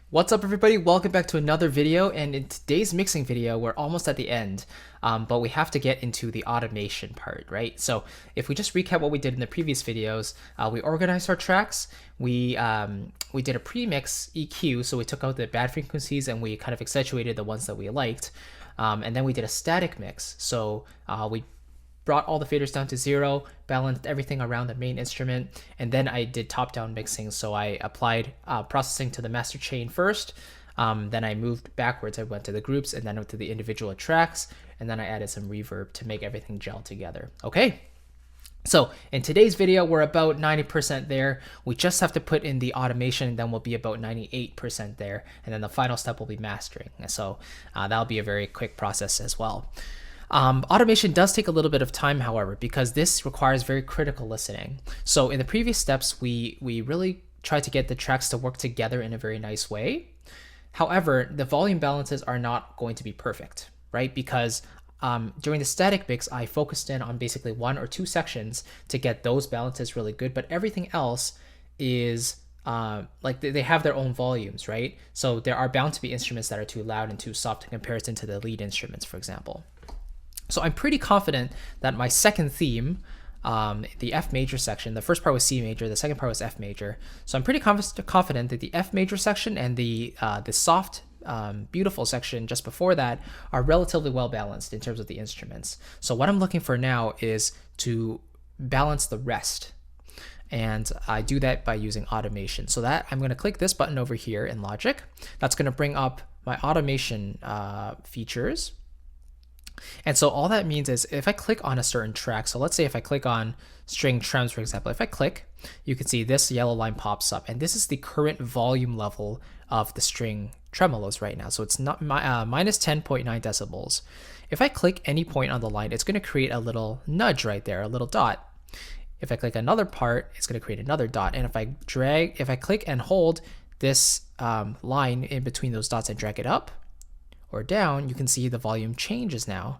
What's up everybody, welcome back to another video, and in today's mixing video we're almost at the end, but we have to get into the automation part, right? So if we just recap what we did in the previous videos, we organized our tracks, we did a pre-mix EQ, so we took out the bad frequencies and we kind of accentuated the ones that we liked, and then we did a static mix, so we brought all the faders down to 0, balanced everything around the main instrument, and then I did top-down mixing. So I applied processing to the master chain first, then I moved backwards. I went to the groups and then went to the individual tracks, and then I added some reverb to make everything gel together. Okay, so in today's video, we're about 90% there. We just have to put in the automation, and then we'll be about 98% there, and then the final step will be mastering. So that'll be a very quick process as well. Automation does take a little bit of time, however, because this requires very critical listening. So in the previous steps, we really tried to get the tracks to work together in a very nice way. However, the volume balances are not going to be perfect, right? Because during the static mix, I focused in on basically 1 or 2 sections to get those balances really good, but everything else is like they have their own volumes, right? So there are bound to be instruments that are too loud and too soft in comparison to the lead instruments, for example. So I'm pretty confident that my second theme, the F major section, the first part was C major, the second part was F major. So I'm pretty confident that the F major section and the soft, beautiful section just before that are relatively well balanced in terms of the instruments. So what I'm looking for now is to balance the rest. And I do that by using automation. So that I'm going to click this button over here in Logic. That's going to bring up my automation features. And so all that means is if I click on a certain track, so let's say if I click on string trems, for example, if I click, you can see this yellow line pops up, and this is the current volume level of the string tremolos right now. So it's not minus 10.9 decibels. If I click any point on the line, it's going to create a little nudge right there, a little dot. If I click another part, it's going to create another dot. And if I click and hold this line in between those dots and drag it up or down, you can see the volume changes now.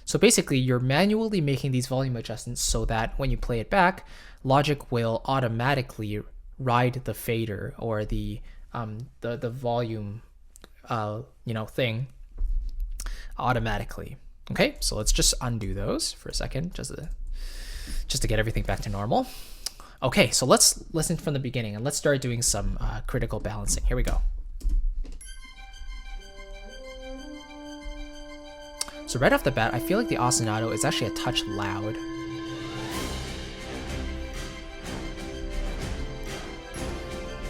So basically you're manually making these volume adjustments so that when you play it back, Logic will automatically ride the fader or the volume thing automatically. Okay, so let's just undo those for a second just to get everything back to normal. Okay, so let's listen from the beginning and let's start doing some critical balancing. Here we go. So right off the bat, I feel like the ostinato is actually a touch loud.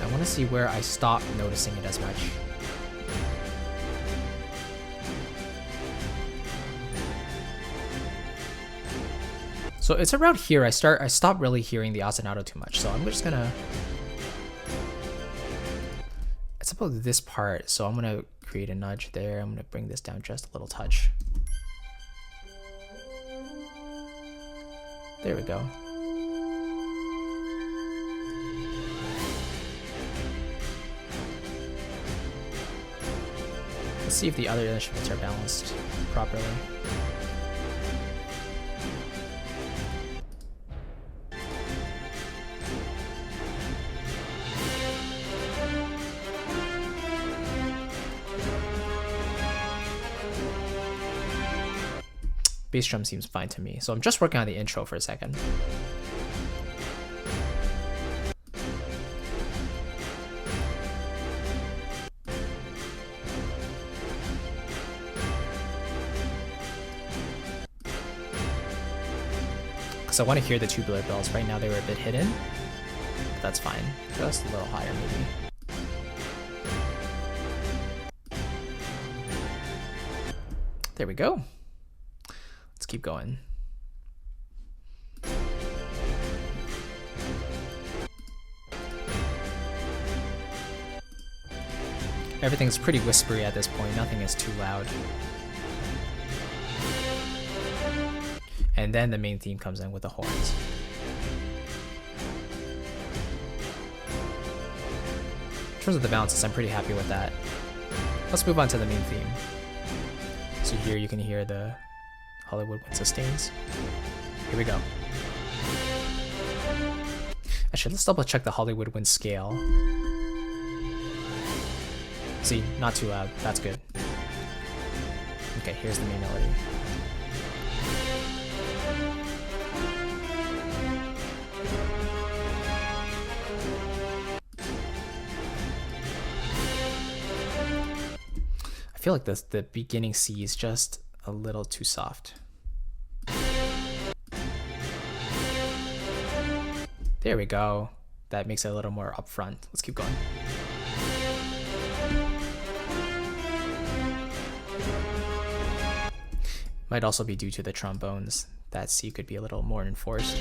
I want to see where I stop noticing it as much. So it's around here I stop really hearing the ostinato too much. So I'm just gonna, it's about this part. So I'm gonna create a nudge there. I'm gonna bring this down just a little touch. There we go. Let's see if the other instruments are balanced properly. Bass drum seems fine to me. So I'm just working on the intro for a second. Because I want to hear the tubular bells. Right now they were a bit hidden, but that's fine. Just a little higher maybe. There we go. Let's keep going. Everything's pretty whispery at this point. Nothing is too loud. And then the main theme comes in with the horns. In terms of the balances, I'm pretty happy with that. Let's move on to the main theme. So here you can hear the Hollywood wind sustains. Here we go. Actually, let's double check the Hollywood wind scale. See, not too loud. That's good. Okay, here's the main melody. I feel like the beginning C is just a little too soft. There we go. That makes it a little more upfront. Let's keep going. Might also be due to the trombones. That C could be a little more enforced.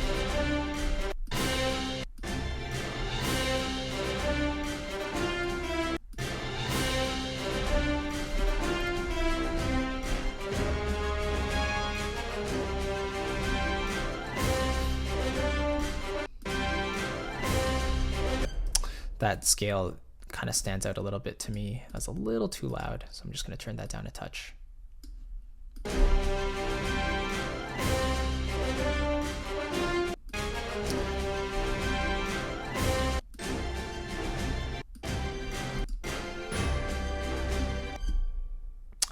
That scale kind of stands out a little bit to me as a little too loud, so I'm just going to turn that down a touch.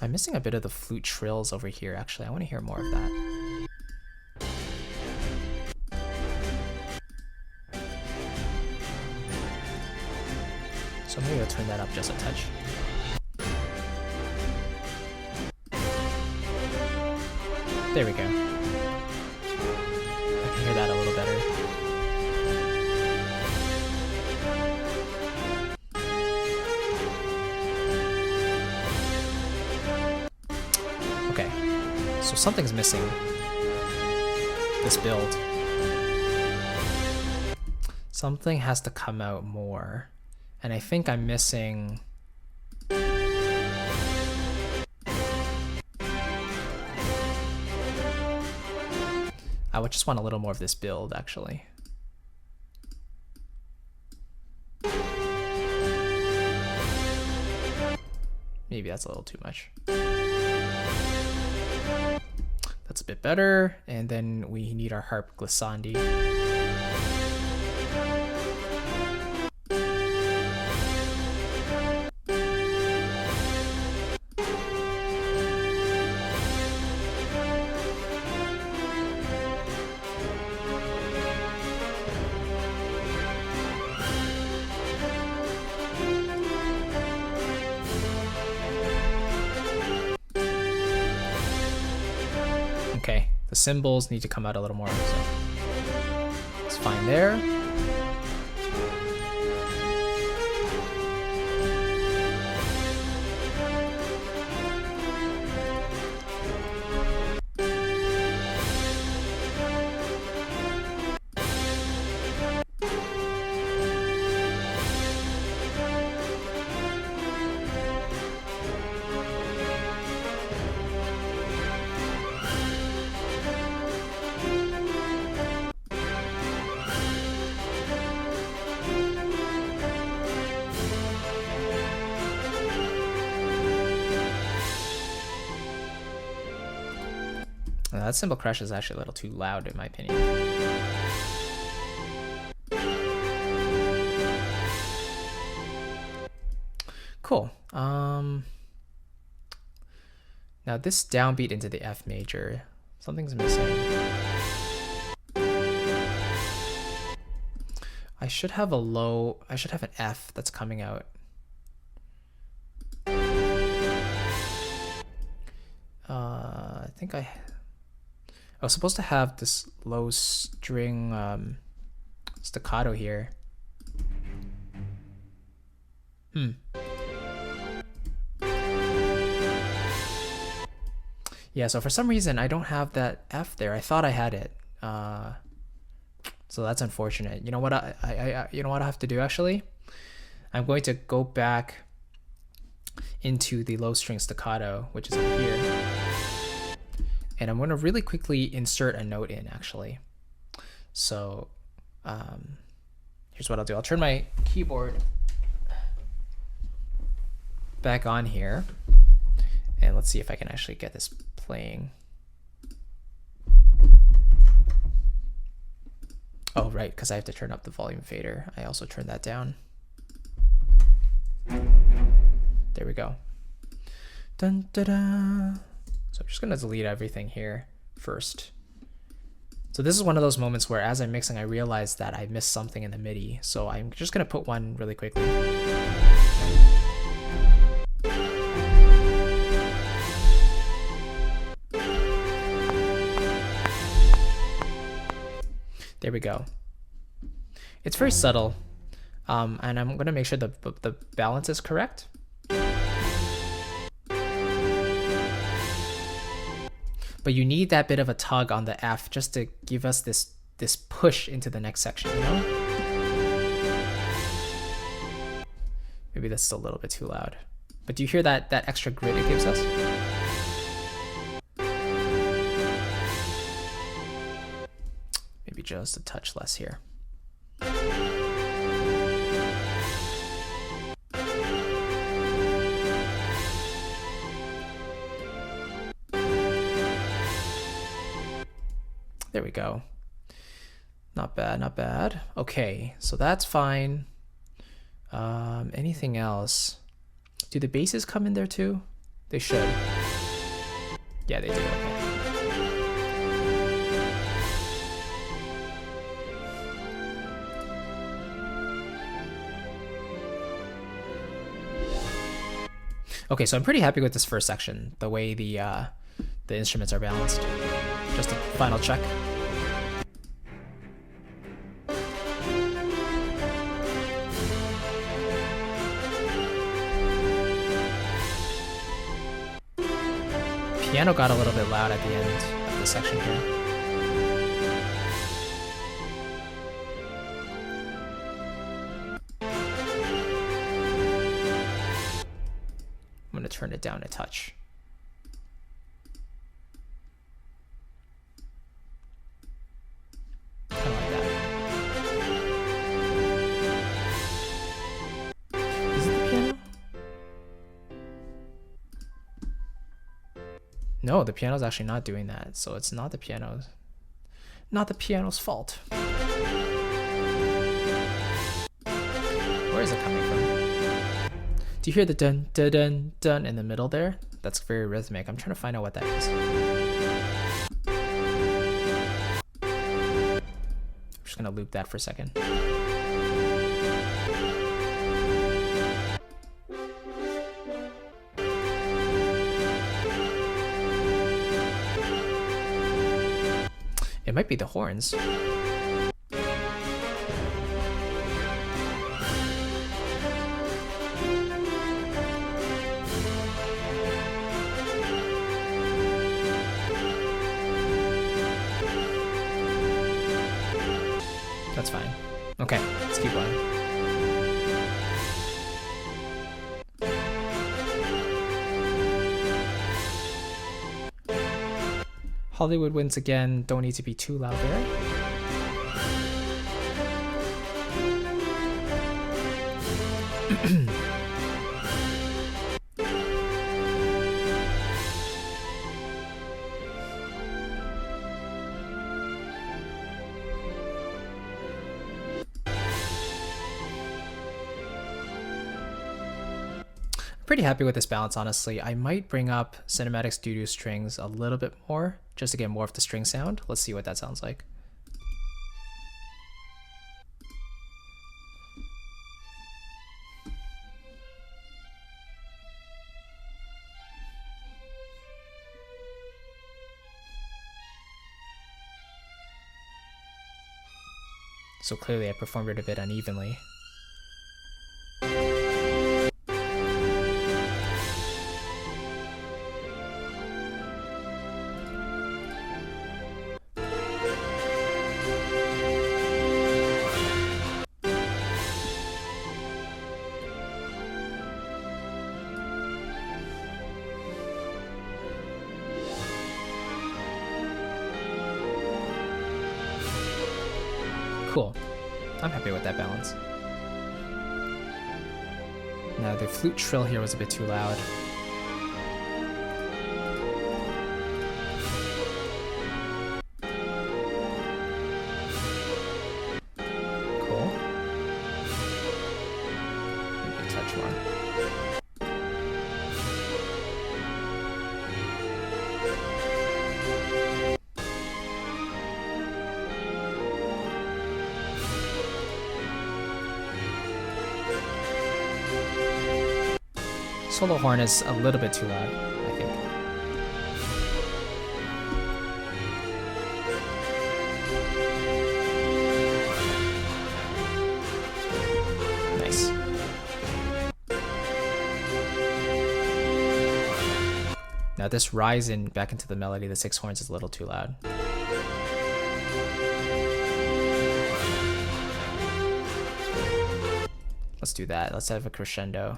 I'm missing a bit of the flute trills over here, actually. I want to hear more of that. So maybe I'll turn that up just a touch. There we go. I can hear that a little better. Okay, so something's missing. This build. Something has to come out more. And I think I'm missing... I would just want a little more of this build, actually. Maybe that's a little too much. That's a bit better. And then we need our harp glissandi. Okay, the cymbals need to come out a little more, so it's fine there. That cymbal crash is actually a little too loud in my opinion. Cool. Now this downbeat into the F major, something's missing. I should have an F that's coming out. I think I was supposed to have this low string staccato here. Yeah, so for some reason I don't have that F there. I thought I had it. So that's unfortunate. You know what you know what I have to do actually? I'm going to go back into the low string staccato, which is up here. And I'm going to really quickly insert a note in actually. So here's what I'll do. I'll turn my keyboard back on here. And let's see if I can actually get this playing. Oh, right, because I have to turn up the volume fader. I also turned that down. There we go. Dun, da, da. So I'm just gonna delete everything here first. So this is one of those moments where as I'm mixing, I realize that I missed something in the MIDI. So I'm just gonna put one really quickly. There we go. It's very subtle, and I'm gonna make sure the balance is correct. But you need that bit of a tug on the F just to give us this push into the next section, you know? Maybe that's still a little bit too loud. But do you hear that extra grit it gives us? Maybe just a touch less here. There we go. Not bad, not bad. Okay, so that's fine. Anything else? Do the basses come in there too? They should. Yeah, they do. Okay. Okay, so I'm pretty happy with this first section, the way the instruments are balanced. Just a final check. Piano got a little bit loud at the end of this section here. I'm going to turn it down a touch. Kind of like that. Is it the piano? No, the piano's actually not doing that, so it's not the piano's fault. Where is it coming from? Do you hear the dun dun dun dun in the middle there? That's very rhythmic. I'm trying to find out what that is. I'm just gonna loop that for a second. It might be the horns. That's fine. Okay, let's keep going. Hollywood wins again. Don't need to be too loud there. Pretty happy with this balance, honestly. I might bring up Cinematic Studio strings a little bit more just to get more of the string sound. Let's see what that sounds like. So clearly I performed it a bit unevenly. Cool. I'm happy with that balance. Now the flute trill here was a bit too loud. Cool. Maybe a touch more. Solo horn is a little bit too loud, I think. Nice. Now this rise in back into the melody, the 6 horns is a little too loud. Let's do that. Let's have a crescendo.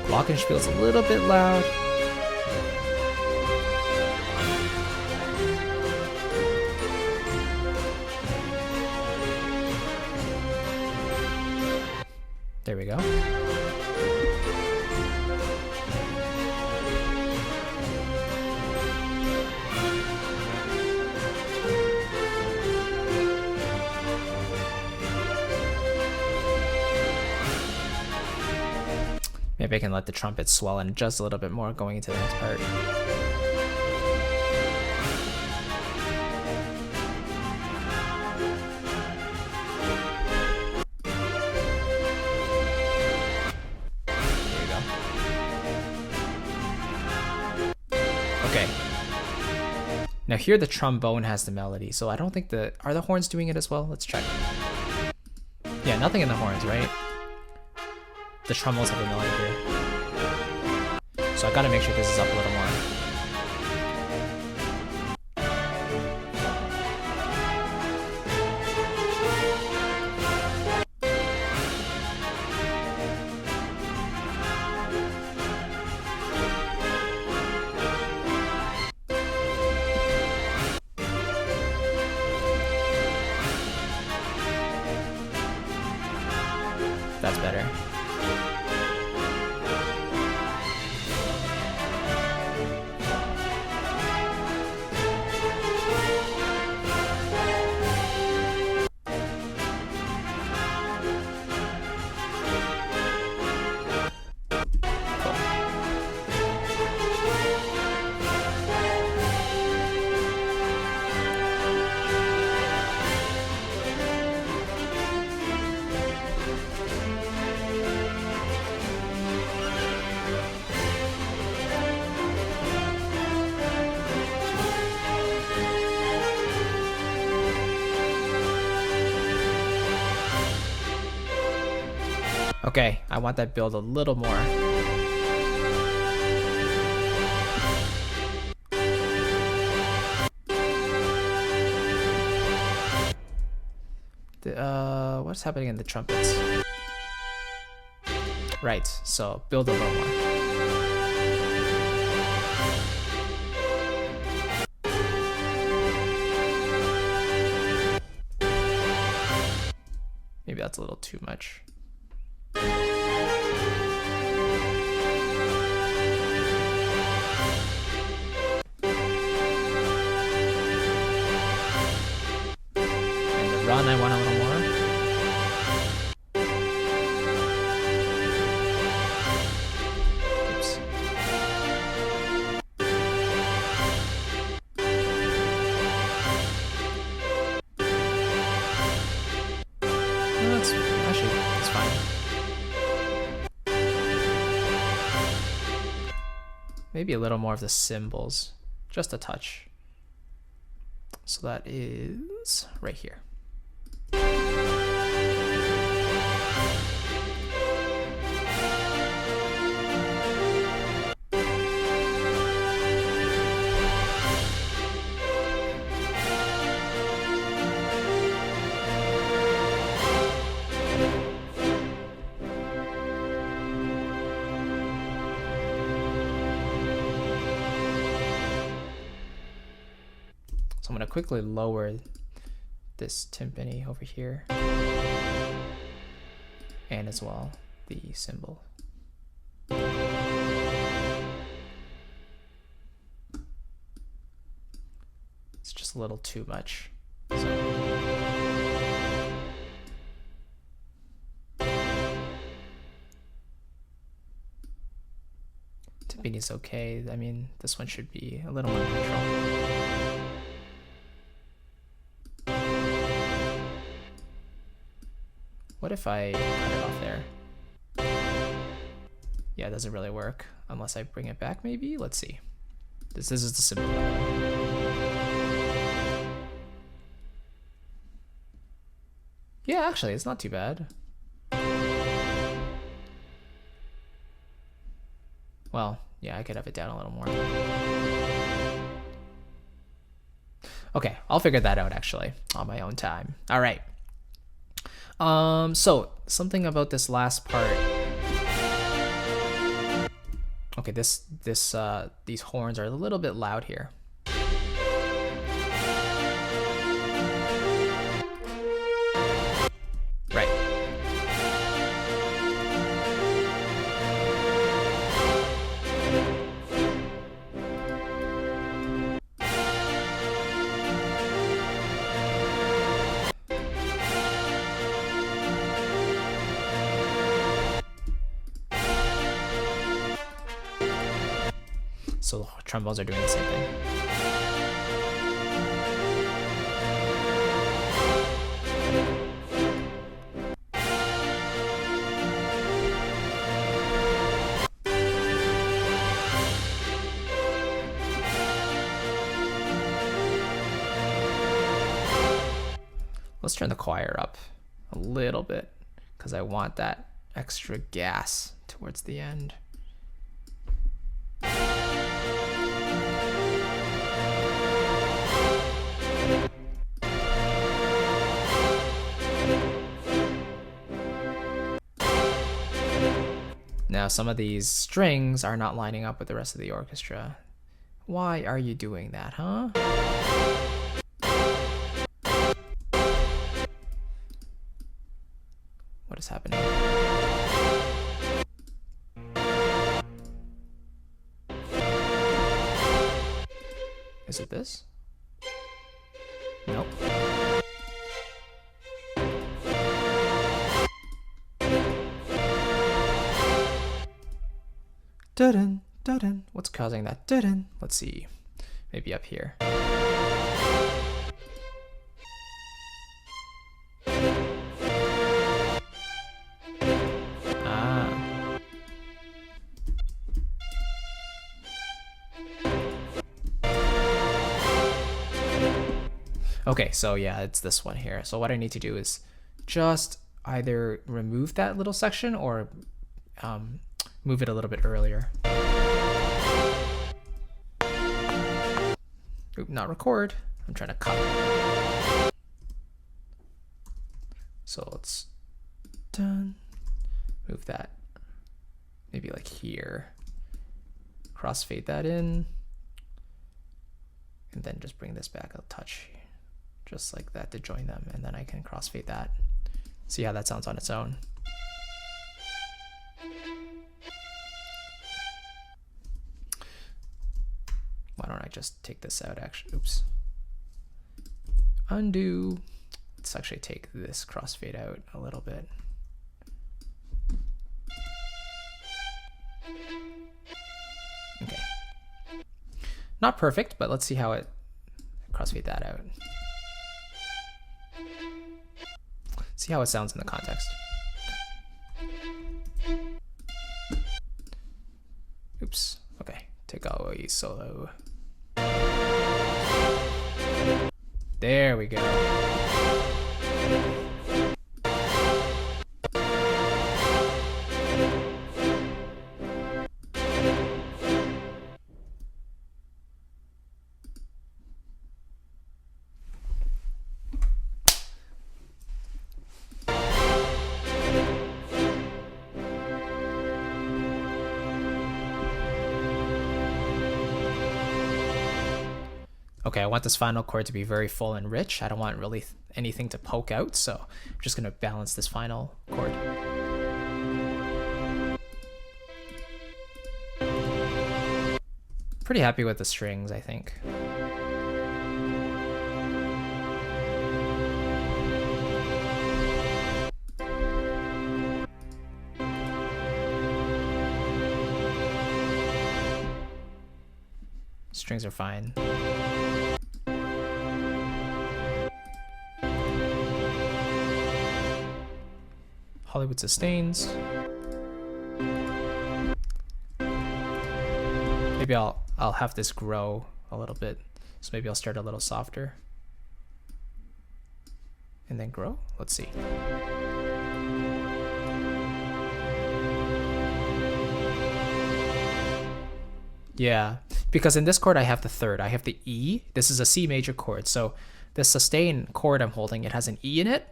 Glockenspiel's a little bit loud. There we go. Maybe I can let the trumpet swell in just a little bit more going into the next part. There you go. Okay. Now here the trombone has the melody, so I don't think are the horns doing it as well? Let's check. Yeah, nothing in the horns, right? The trombones have a melody here. So I gotta make sure this is up a little more. That's better. Okay, I want that build a little more. What's happening in the trumpets? Right, so build a little more. Maybe that's a little too much. Run, I want a little more. Oops. No, that's actually it's fine. Maybe a little more of the cymbals, just a touch. So that is right here. I'm going to quickly lower this timpani over here, and as well the cymbal. It's just a little too much. So. Timpani's okay. I mean, this one should be a little more neutral. What if I cut it off there? Yeah, it doesn't really work unless I bring it back maybe? Let's see. This is the simple one. Yeah, actually, it's not too bad. Well, yeah, I could have it down a little more. Okay, I'll figure that out actually on my own time. All right. So something about this last part. Okay, these horns are a little bit loud here. Right. So the trombones are doing the same thing. Let's turn the choir up a little bit because I want that extra gas towards the end. Now, some of these strings are not lining up with the rest of the orchestra. Why are you doing that, huh? What is happening? Is it this? Nope. Dun, dun. What's causing that? Dun. Let's see. Maybe up here. Ah. Okay, so yeah, it's this one here. So what I need to do is just either remove that little section or move it a little bit earlier. Oop, not record. I'm trying to cut. So let's move that maybe like here. Crossfade that in. And then just bring this back a touch. Just like that to join them. And then I can crossfade that. See how that sounds on its own. Why don't I just take this out actually? Oops. Undo. Let's actually take this crossfade out a little bit. Okay. Not perfect, but let's see how it crossfade that out. See how it sounds in the context. Oops. Okay. Take away solo. There we go. Okay, I want this final chord to be very full and rich. I don't want really anything to poke out, so I'm just going to balance this final chord. Pretty happy with the strings, I think. Strings are fine. Hollywood sustains. Maybe I'll have this grow a little bit. So maybe I'll start a little softer. And then grow? Let's see. Yeah, because in this chord I have the third. I have the E. This is a C major chord. So this sustain chord I'm holding, it has an E in it,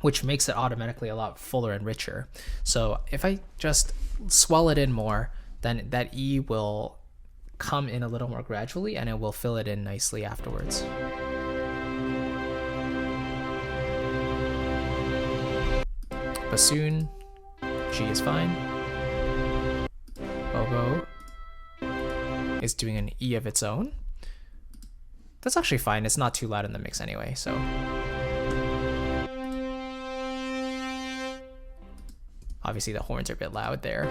which makes it automatically a lot fuller and richer. So if I just swell it in more, then that E will come in a little more gradually and it will fill it in nicely afterwards. Bassoon, G is fine. Oboe is doing an E of its own. That's actually fine. It's not too loud in the mix anyway, so. Obviously the horns are a bit loud there.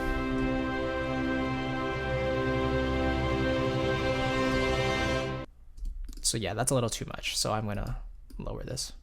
So yeah, that's a little too much. So I'm gonna lower this.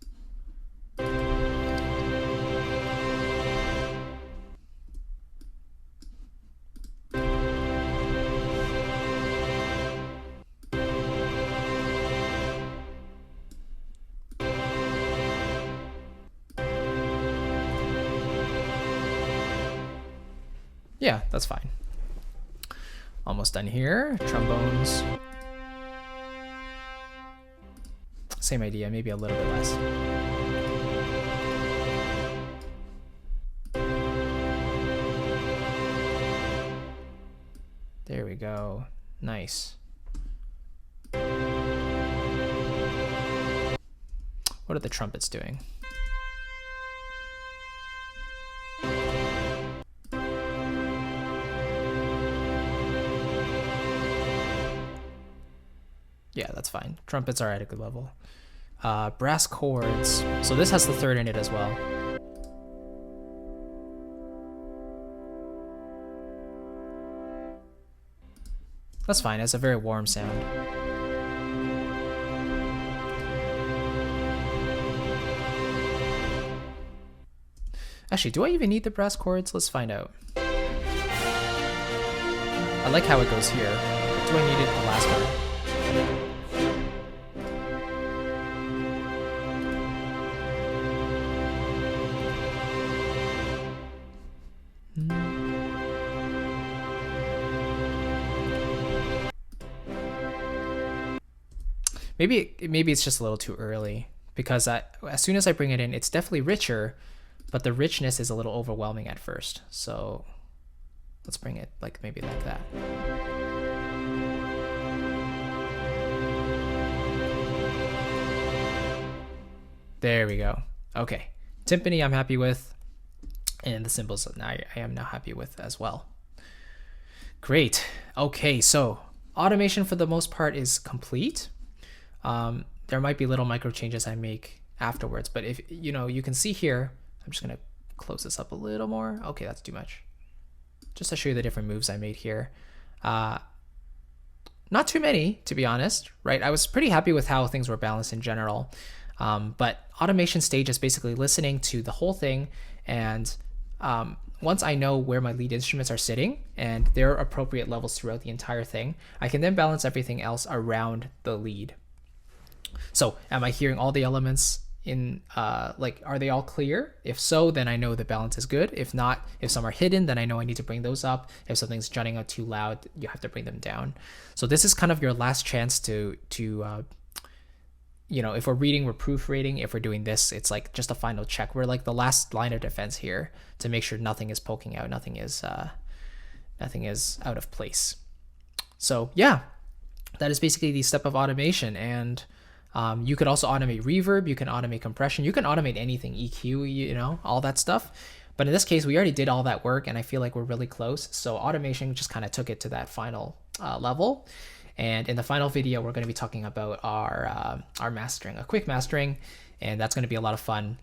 Yeah, that's fine. Almost done here. Trombones. Same idea, maybe a little bit less. There we go. Nice. What are the trumpets doing? Yeah, that's fine. Trumpets are at a good level. Brass chords. So this has the third in it as well. That's fine. It's a very warm sound. Actually, do I even need the brass chords? Let's find out. I like how it goes here. But do I need it in the last part? Maybe it's just a little too early because as soon as I bring it in, it's definitely richer, but the richness is a little overwhelming at first. So let's bring it maybe like that. There we go. Okay, timpani I'm happy with, and the cymbals I am now happy with as well. Great. Okay, so automation for the most part is complete. There might be little micro changes I make afterwards, but if you can see here, I'm just gonna close this up a little more. Okay, that's too much. Just to show you the different moves I made here. Not too many, to be honest, right? I was pretty happy with how things were balanced in general. But automation stage is basically listening to the whole thing, and once I know where my lead instruments are sitting and their appropriate levels throughout the entire thing, I can then balance everything else around the lead. So am I hearing all the elements in are they all clear? If so, then I know the balance is good. If not, if some are hidden, then I know I need to bring those up. If something's jutting out too loud, you have to bring them down. So this is kind of your last chance to if we're reading, we're proofreading. If we're doing this, it's like just a final check. We're like the last line of defense here to make sure nothing is poking out, nothing is out of place. So yeah, that is basically the step of automation. And you could also automate reverb, you can automate compression, you can automate anything, EQ, all that stuff. But in this case, we already did all that work, and I feel like we're really close. So automation just kind of took it to that final level. And in the final video, we're going to be talking about our mastering, a quick mastering, and that's going to be a lot of fun.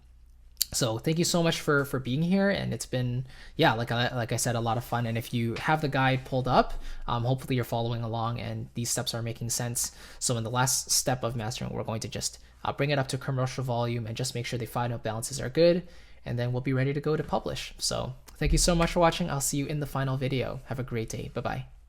So thank you so much for being here, and it's been, yeah, like I said, a lot of fun. And if you have the guide pulled up, hopefully you're following along and these steps are making sense. So in the last step of mastering, we're going to just bring it up to commercial volume and just make sure the final balances are good, and then we'll be ready to go to publish. So thank you so much for watching. I'll see you in the final video. Have a great day. Bye bye.